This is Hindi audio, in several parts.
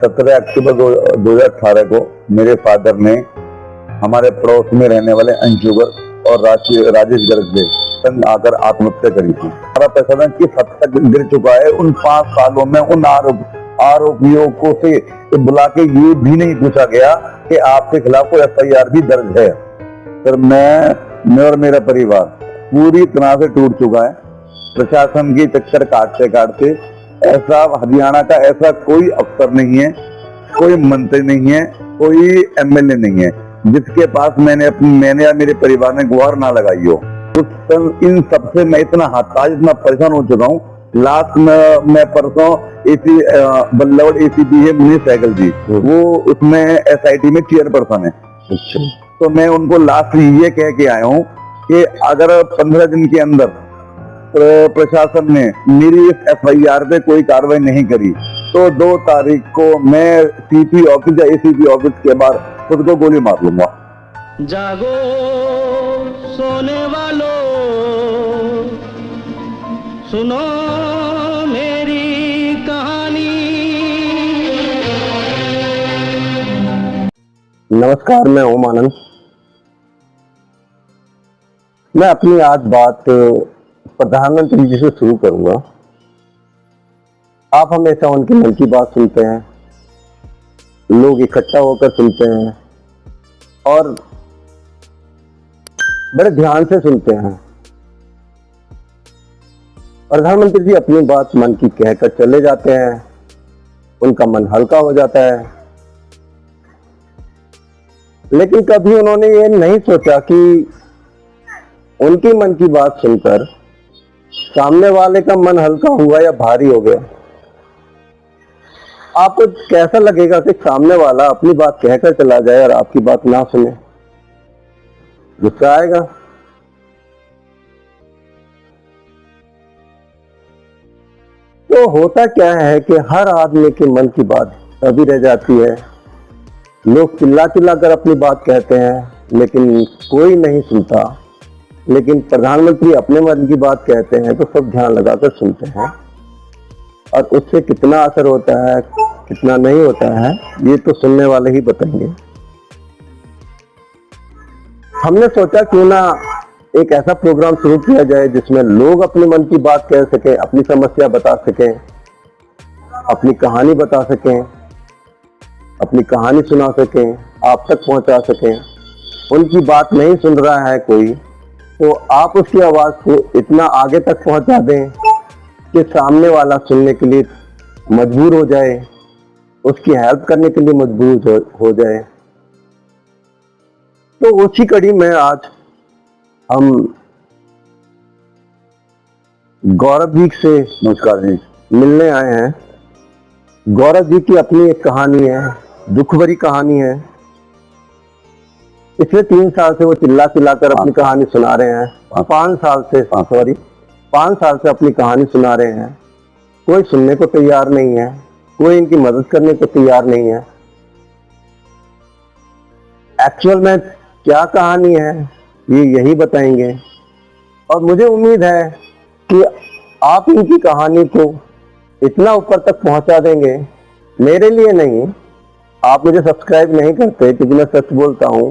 17 अक्टूबर 2018 को मेरे फादर ने हमारे पड़ोस में रहने वाले अंशुगर और राजेश गर्ग से संग आकर आत्महत्या करी थी। हमारा पैसा बैंक किस हद तक गिर चुका है, उन 5 सालों में उन आरोपियों को से बुला के ये भी नहीं पूछा गया कि आपके खिलाफ कोई FIR भी दर्ज है। सर मैं और मेरा परिवार पूरी तरह से टूट चुका है। प्रशासन की चक्कर काटते काटते ऐसा हरियाणा का ऐसा कोई अफसर नहीं है, कोई मंत्री नहीं है, कोई MLA नहीं है जिसके पास मैंने या मेरे परिवार ने गुहार ना लगाई हो। तो इन सबसे मैं इतना हताश, इतना परेशान हो चुका हूँ। लास्ट में मैं परसों बल्लौड़ ACP है मुनीष सहगल जी, वो उसमें SIT में चेयरपर्सन है। तो मैं उनको लास्ट ये कह के आया हूँ कि अगर 15 दिन के अंदर प्रशासन ने मेरी इस FIR पे कोई कार्रवाई नहीं करी तो 2 तारीख को मैं CP ऑफिस या ACP ऑफिस के बाहर खुद को गोली मार लूंगा। जागो सोने वालों, सुनो मेरी कहानी। नमस्कार, मैं ओम आनंद। मैं अपनी आज बात प्रधानमंत्री जी से शुरू करूंगा। आप हमेशा उनके मन की बात सुनते हैं, लोग इकट्ठा होकर सुनते हैं और बड़े ध्यान से सुनते हैं। प्रधानमंत्री जी अपनी बात मन की कहकर चले जाते हैं, उनका मन हल्का हो जाता है। लेकिन कभी उन्होंने ये नहीं सोचा कि उनकी मन की बात सुनकर सामने वाले का मन हल्का हुआ या भारी हो गया। आपको कैसा लगेगा कि सामने वाला अपनी बात कहकर चला जाए और आपकी बात ना सुने? गुस्सा आएगा। तो होता क्या है कि हर आदमी के मन की बात तभी रह जाती है। लोग चिल्ला चिल्ला कर अपनी बात कहते हैं लेकिन कोई नहीं सुनता। लेकिन प्रधानमंत्री अपने मन की बात कहते हैं तो सब ध्यान लगाकर सुनते हैं और उससे कितना असर होता है, कितना नहीं होता है, ये तो सुनने वाले ही बताएंगे। हमने सोचा क्यों ना एक ऐसा प्रोग्राम शुरू किया जाए जिसमें लोग अपने मन की बात कह सकें, अपनी समस्या बता सकें, अपनी कहानी बता सकें, अपनी कहानी सुना सकें, आप तक पहुंचा सकें। उनकी बात नहीं सुन रहा है कोई तो आप उसकी आवाज को इतना आगे तक पहुंचा दें कि सामने वाला सुनने के लिए मजबूर हो जाए, उसकी हेल्प करने के लिए मजबूर हो जाए। तो उसी कड़ी में आज हम गौरव जी से नमस्कार जी मिलने आए हैं। गौरव जी की अपनी एक कहानी है, दुख भरी कहानी है। पिछले 3 साल से वो चिल्ला चिल्ला कर अपनी कहानी सुना रहे हैं। 5 साल से अपनी कहानी सुना रहे हैं। कोई सुनने को तैयार नहीं है, कोई इनकी मदद करने को तैयार नहीं है। एक्चुअल में क्या कहानी है ये यही बताएंगे और मुझे उम्मीद है कि आप इनकी कहानी को इतना ऊपर तक पहुंचा देंगे। मेरे लिए नहीं, आप मुझे सब्सक्राइब नहीं करते क्योंकि मैं सच बोलता हूं,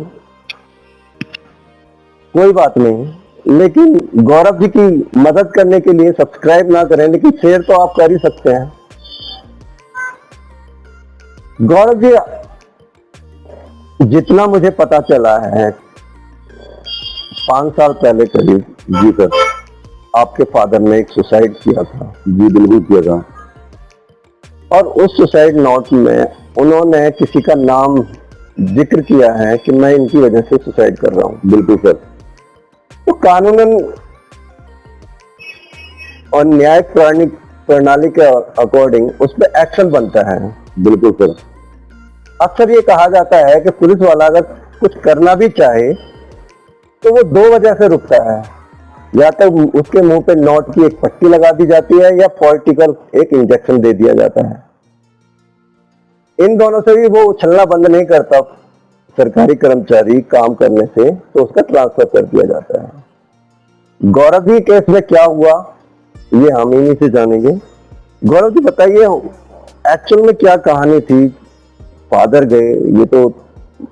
कोई बात नहीं, लेकिन गौरव जी की मदद करने के लिए सब्सक्राइब ना करें लेकिन शेयर तो आप कर ही सकते हैं। गौरव जी, जितना मुझे पता चला है 5 साल पहले करीब जी सर, आपके फादर ने एक सुसाइड किया था। जी बिल्कुल किया था। और उस सुसाइड नोट में उन्होंने किसी का नाम जिक्र किया है कि मैं इनकी वजह से सुसाइड कर रहा हूं। बिल्कुल सर। तो कानूनन और न्याय प्रणाली के अकॉर्डिंग उस पर एक्शन बनता है। बिल्कुल सर। अक्सर ये कहा जाता है कि पुलिस वाला अगर कुछ करना भी चाहे तो वो 2 वजह से रुकता है। या तो उसके मुंह पे नोट की एक पट्टी लगा दी जाती है या पॉलिटिकल एक इंजेक्शन दे दिया जाता है। इन दोनों से भी वो उछलना बंद नहीं करता सरकारी कर्मचारी काम करने से, तो उसका ट्रांसफर कर दिया जाता है। गौरव जी केस में क्या हुआ ये हम इन्हीं से जानेंगे। गौरव जी बताइए, एक्चुअल में क्या कहानी थी फादर गए, ये तो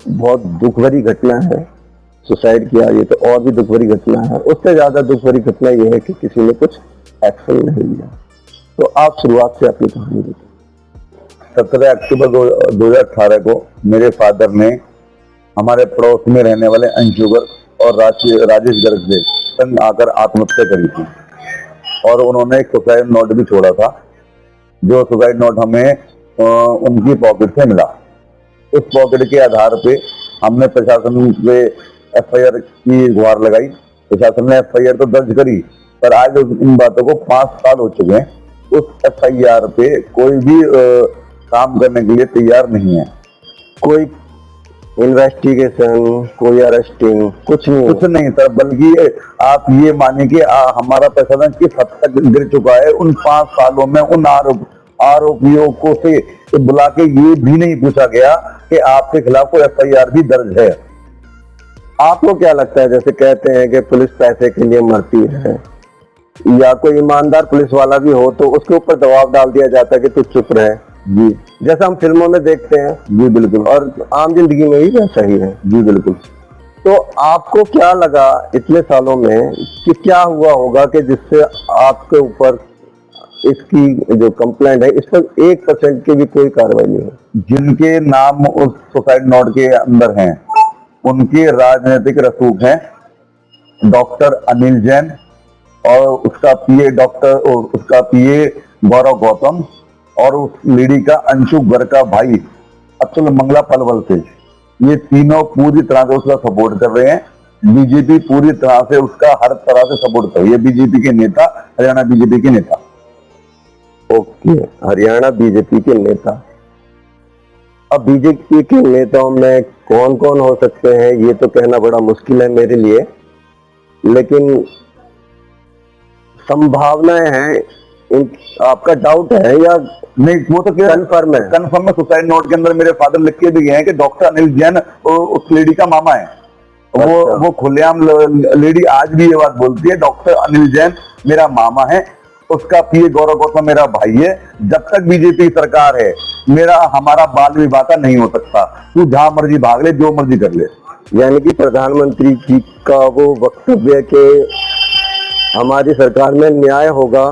बहुत दुख भरी घटना है। सुसाइड किया, ये तो और भी दुख भरी घटना है। उससे ज्यादा दुख भरी घटना ये है कि किसी ने कुछ एक्शन नहीं लिया। तो आप शुरुआत से अपनी कहानी बताइए। 17 अक्टूबर 2018 को मेरे फादर ने हमारे पड़ोस में रहने वाले अंशुगर और राजेश गर्ग से संग आकर आत्महत्या करी थी और उन्होंने एक सुसाइड नोट भी छोड़ा था, जो सुसाइड नोट हमें उनकी पॉकेट से मिला। उस पॉकेट के आधार पे हमने प्रशासन से FIR की गुहार लगाई। प्रशासन ने FIR तो दर्ज करी, पर आज इन बातों को 5 साल हो चुके हैं। उस FIR पे कोई भी काम करने के लिए तैयार नहीं है। कोई इन्वेस्टिगेशन, कोई अरेस्टिंग, कुछ नहीं सर, बल्कि आप ये मानिए कि हमारा प्रशासन किस हद तक गिर चुका है। उन 5 सालों में उन आरोपियों को से बुला के ये भी नहीं पूछा गया कि आपके खिलाफ कोई FIR भी दर्ज है। आपको क्या लगता है, जैसे कहते हैं कि पुलिस पैसे के लिए मरती है, या कोई ईमानदार पुलिस वाला भी हो तो उसके ऊपर दबाव डाल दिया जाता है कि तू चुप रहे जी, जैसा हम फिल्मों में देखते हैं। जी बिल्कुल, और आम जिंदगी में भी वैसा ही है। जी बिल्कुल। तो आपको क्या लगा इतने सालों में कि क्या हुआ होगा कि जिससे आपके ऊपर इसकी जो कंप्लेंट है इस पर 1% की भी कोई कार्रवाई नहीं है? जिनके नाम उस सुसाइड नोट के अंदर हैं, उनके राजनीतिक रसूख हैं डॉक्टर अनिल जैन और उसका PA गौरव गौतम और उस लेडी का अंशु गर्ग का भाई अतुल मंगला पलवल से। ये तीनों पूरी तरह से उसका सपोर्ट कर रहे हैं। बीजेपी पूरी तरह से उसका हर तरह से सपोर्ट कर रही है। बीजेपी के नेता, हरियाणा बीजेपी के नेता। ओके, हरियाणा बीजेपी के नेता। अब बीजेपी के नेताओं में कौन कौन हो सकते हैं ये तो कहना बड़ा मुश्किल है मेरे लिए, लेकिन संभावनाएं हैं। आपका डाउट है या नहीं? वो तो कन्फर्म है? कन्फर्म है। सुसाइड नोट के अंदर मेरे फादर लिख के भी गए हैं कि डॉक्टर अनिल जैन उस लेडी का मामा है। अच्छा। वो खुलेआम लेडी आज भी ये बात बोलती है, डॉक्टर अनिल जैन मेरा मामा है, उसका PA गौरव गौतम मेरा भाई है। जब तक बीजेपी सरकार है हमारा बाल विवाह का नहीं हो सकता। तू जहां मर्जी भाग ले, जो मर्जी कर ले। यानी कि प्रधानमंत्री जी का वो वक्तव्य कि हमारी सरकार में न्याय होगा,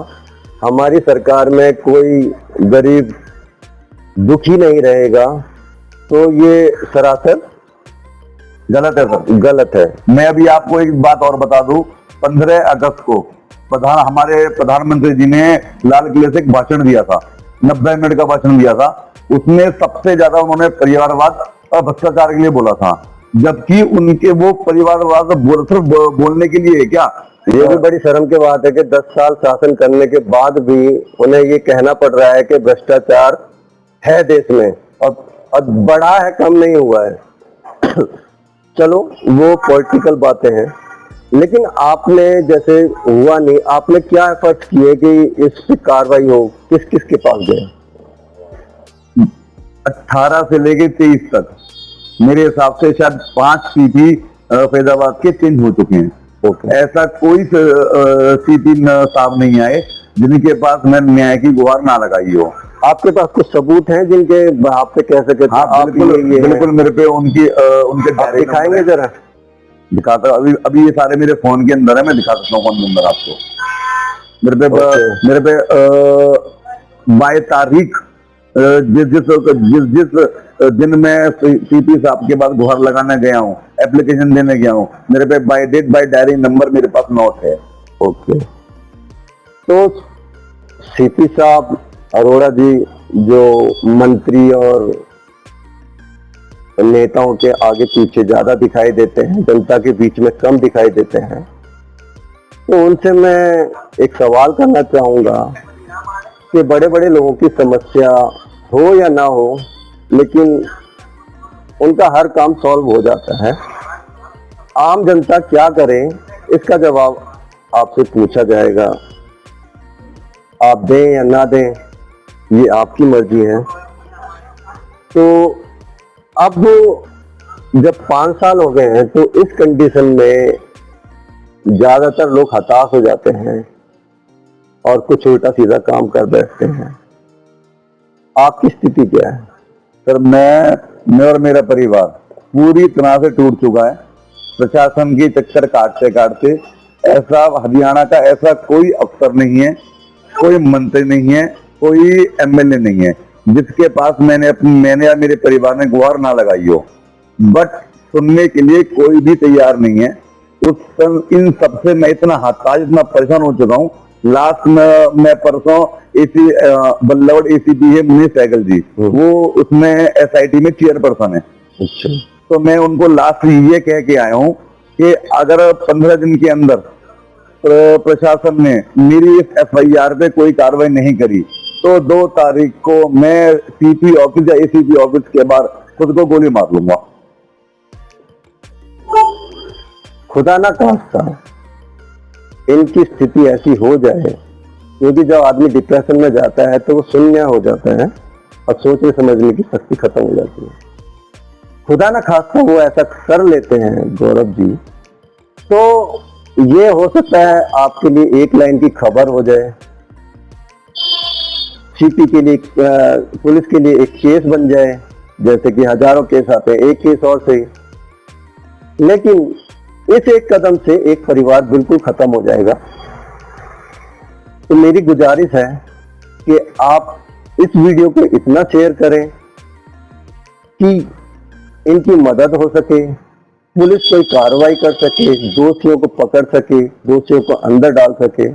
हमारी सरकार में कोई गरीब दुखी नहीं रहेगा, तो ये सरासर गलत है सर, गलत है। मैं अभी आपको एक बात और बता दूं। 15 अगस्त को हमारे प्रधानमंत्री जी ने लाल किले से एक भाषण दिया था, 90 मिनट का भाषण दिया था। उसमें सबसे ज्यादा उन्होंने परिवारवाद और भ्रष्टाचार के लिए बोला था, जबकि उनके वो परिवारवाद सिर्फ बोलने के लिए क्या? ये भी बड़ी शर्म की बात है कि 10 साल शासन करने के बाद भी उन्हें ये कहना पड़ रहा है कि भ्रष्टाचार है देश में और बढ़ा है, कम नहीं हुआ है। चलो वो पॉलिटिकल बातें हैं, लेकिन आपने जैसे हुआ नहीं, आपने क्या एफर्ट किए कि इस पे कार्रवाई हो? किस किस के पास गए? 18 से लेके 23 तक मेरे हिसाब से शायद 5 CP फैजाबाद के चेंज हो चुके हैं। ऐसा कोई CP साहब नहीं आए जिनके पास मैं न्याय की गुहार ना लगाई हो। आपके पास कुछ सबूत हैं जिनके आप पे कह सके? हाँ बिल्कुल मेरे पे उनके दिखाएंगे जरा? दिखाता अभी ये सारे मेरे फोन के अंदर है, मैं दिखा सकता हूँ फोन के अंदर आपको। मेरे पे बाय तारीख जिस दिन मैं CP साहब के पास गुहार लगाने गया हूँ, एप्लीकेशन देने गया हूँ, मेरे पे by date by diary number मेरे पास नोट है। ओके, तो CP साहब अरोड़ा जी जो मंत्री और नेताओं के आगे पीछे ज्यादा दिखाई देते हैं, जनता के बीच में कम दिखाई देते हैं, तो उनसे मैं एक सवाल करना चाहूंगा कि बड़े बड़े लोगों की समस्या हो या ना हो, लेकिन उनका हर काम सॉल्व हो जाता है। आम जनता क्या करे, इसका जवाब आपसे पूछा जाएगा। आप दें या ना दें, ये आपकी मर्जी है। तो अब जब 5 साल हो गए हैं, तो इस कंडीशन में ज्यादातर लोग हताश हो जाते हैं और कुछ उल्टा सीधा काम कर बैठते हैं। आपकी स्थिति क्या है? सर मैं और मेरा परिवार पूरी तरह से टूट चुका है। प्रशासन के चक्कर काटते काटते ऐसा हरियाणा का ऐसा कोई अफसर नहीं है, कोई मंत्री नहीं है, कोई एमएलए नहीं है जिसके पास मैंने या मेरे परिवार ने गुहार ना लगाई हो, बट सुनने के लिए कोई भी तैयार नहीं है। इन सबसे मैं इतना हताश, इतना परेशान हो चुका हूँ। लास्ट में मैं परसों बल्लवड़ एसीपी है मुनीष सहगल जी, वो उसमें एसआईटी में चेयरपर्सन है। अच्छा। तो मैं उनको लास्ट ये कह के आया हूँ कि अगर 15 दिन के अंदर प्रशासन ने मेरी इस एफआईआर पे कोई कार्रवाई नहीं करी तो 2 तारीख को मैं सीपी ऑफिस या एसीपी ऑफिस के बाहर खुद को गोली मार लूंगा। खुदा ना खास्ता इनकी स्थिति ऐसी हो जाए, क्योंकि जब आदमी डिप्रेशन में जाता है तो वो शून्य हो जाता है और सोचने समझने की शक्ति खत्म हो जाती है। खुदा ना खास्ता वो ऐसा कर लेते हैं गौरव जी, तो ये हो सकता है आपके लिए एक लाइन की खबर हो जाए, सीपी के लिए पुलिस के लिए एक केस बन जाए, जैसे कि हजारों केस आते हैं, एक केस और से। लेकिन इस एक कदम से एक परिवार बिल्कुल खत्म हो जाएगा। तो मेरी गुजारिश है कि आप इस वीडियो को इतना शेयर करें कि इनकी मदद हो सके, पुलिस कोई कार्रवाई कर सके, दोषियों को पकड़ सके, दोषियों को अंदर डाल सके।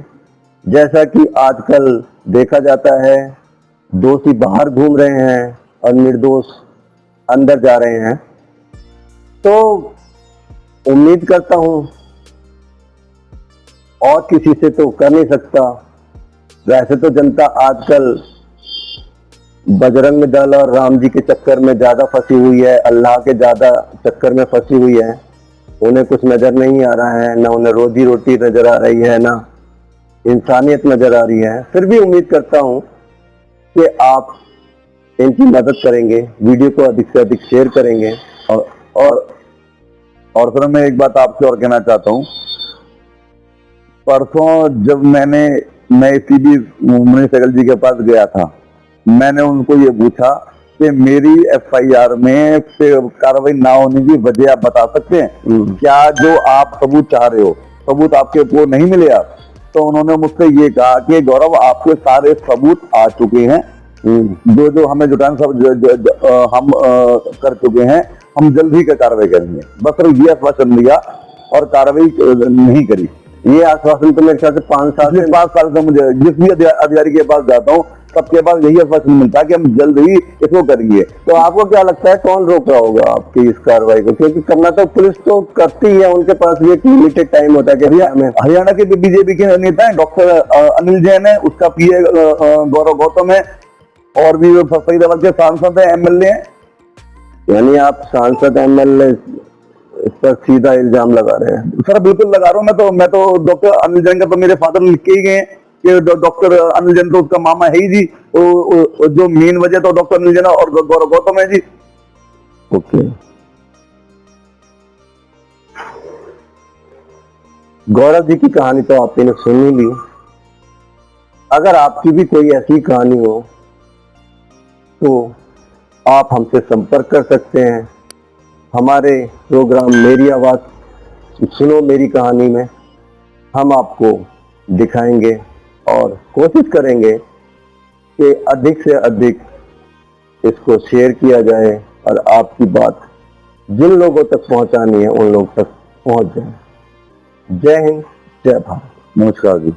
जैसा कि आजकल देखा जाता है, दोषी बाहर घूम रहे हैं और निर्दोष अंदर जा रहे हैं। तो उम्मीद करता हूं, और किसी से तो कर नहीं सकता। वैसे तो जनता आजकल बजरंग दल और राम जी के चक्कर में ज्यादा फंसी हुई है, अल्लाह के ज्यादा चक्कर में फंसी हुई है। उन्हें कुछ नजर नहीं आ रहा है, ना उन्हें रोजी रोटी नजर आ रही है, ना इंसानियत नजर आ रही है। फिर भी उम्मीद करता हूं कि आप इनकी मदद करेंगे, वीडियो को अधिक से अधिक शेयर करेंगे। और सर मैं एक बात आपसे और कहना चाहता हूँ। परसों जब मैं सीबी मुनीष सहगल जी के पास गया था, मैंने उनको ये पूछा कि मेरी एफआईआर में कार्रवाई ना होने की वजह आप बता सकते हैं क्या? जो आप सबूत चाह रहे हो, सबूत आपके को नहीं मिले आप? तो उन्होंने मुझसे ये कहा कि गौरव आपके सारे सबूत आ चुके हैं, जो हमें जुटान सब हम कर चुके हैं, हम जल्द ही कार्रवाई करेंगे। बस सिर्फ ये आश्वासन दिया और कार्रवाई नहीं करी। ये आश्वासन तो मेरे ख्याल से 5 साल से मुझे जिस भी अधिकारी के पास जाता हूँ सबके पास यही आश्वासन मिलता है कि हम जल्द ही इसको करेंगे। तो आपको क्या लगता है कौन रोक रहा होगा आपकी इस कार्रवाई को? क्योंकि करना तो पुलिस तो करती है, उनके पास ये लिमिटेड टाइम होता है कि हरियाणा के बीजेपी के नेता है डॉक्टर अनिल जैन है, उसका पीए गौरव गौतम है, और भी फरीदाबाद के सांसद है, एमएलए हैं। यानी आप सांसद एमएलए इस पर सीधा इल्जाम लगा रहे हैं? सर बिल्कुल लगा रहा हूँ। मैं तो डॉक्टर अनिल जैन का तो मेरे फादर लिख के ही गए कि डॉक्टर अनिल जैन तो उसका मामा है ही जी। जो मेन वजह तो डॉक्टर अनिल जैन और गौरव गौतम है जी। ओके। गौरव जी की कहानी तो आपने सुनी ली। अगर आपकी भी कोई ऐसी कहानी हो तो आप हमसे संपर्क कर सकते हैं। हमारे प्रोग्राम मेरी आवाज़ सुनो मेरी कहानी में हम आपको दिखाएंगे और कोशिश करेंगे कि अधिक से अधिक इसको शेयर किया जाए और आपकी बात जिन लोगों तक पहुंचानी है उन लोगों तक पहुंच जाए। जय हिंद, जय भारत। नमस्कार जी।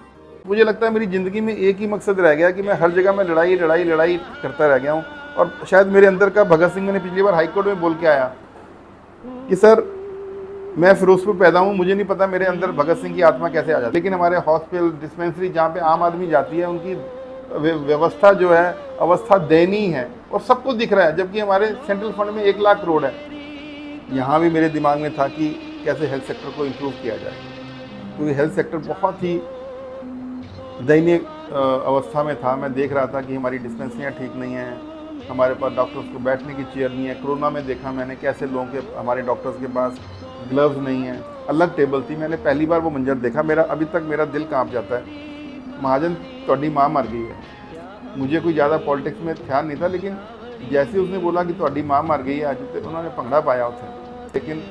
मुझे लगता है मेरी ज़िंदगी में एक ही मकसद रह गया कि मैं हर जगह में लड़ाई लड़ाई लड़ाई करता रह गया हूँ। और शायद मेरे अंदर का भगत सिंह, मैंने पिछली बार हाईकोर्ट में बोल के आया कि सर मैं फिरोजपुर पैदा हूँ, मुझे नहीं पता मेरे अंदर भगत सिंह की आत्मा कैसे आ जाती। लेकिन हमारे हॉस्पिटल, डिस्पेंसरी जहाँ पे आम आदमी जाती है, उनकी व्यवस्था जो है, अवस्था दयनीय है और सबको दिख रहा है। जबकि हमारे सेंट्रल फंड में 1 लाख करोड़ है। यहाँ भी मेरे दिमाग में था कि कैसे हेल्थ सेक्टर को इम्प्रूव किया जाए, क्योंकि हेल्थ सेक्टर बहुत ही दयनीय अवस्था में था। मैं देख रहा था कि हमारी डिस्पेंसरियाँ ठीक नहीं हैं, हमारे पास डॉक्टर्स को बैठने की चेयर नहीं है। कोरोना में देखा मैंने कैसे लोगों के, हमारे डॉक्टर्स के पास ग्लव्स नहीं हैं, अलग टेबल थी। मैंने पहली बार वो मंजर देखा, मेरा अभी तक मेरा दिल कांप जाता है। महाजन थोड़ी माँ मर गई है। मुझे कोई ज़्यादा पॉलिटिक्स में ध्यान नहीं था, लेकिन जैसे उसने बोला कि ਤੁਹਾਡੀ माँ मर गई है आज, तो उन्होंने भंगड़ा पाया उसे, लेकिन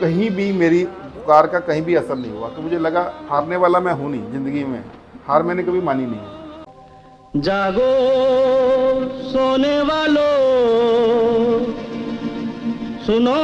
कहीं भी मेरी पुकार का कहीं भी असर नहीं हुआ। तो मुझे लगा हारने वाला मैं हूँ नहीं, ज़िंदगी में हार मैंने कभी मानी नहीं है। जागो सोने वालों, सुनो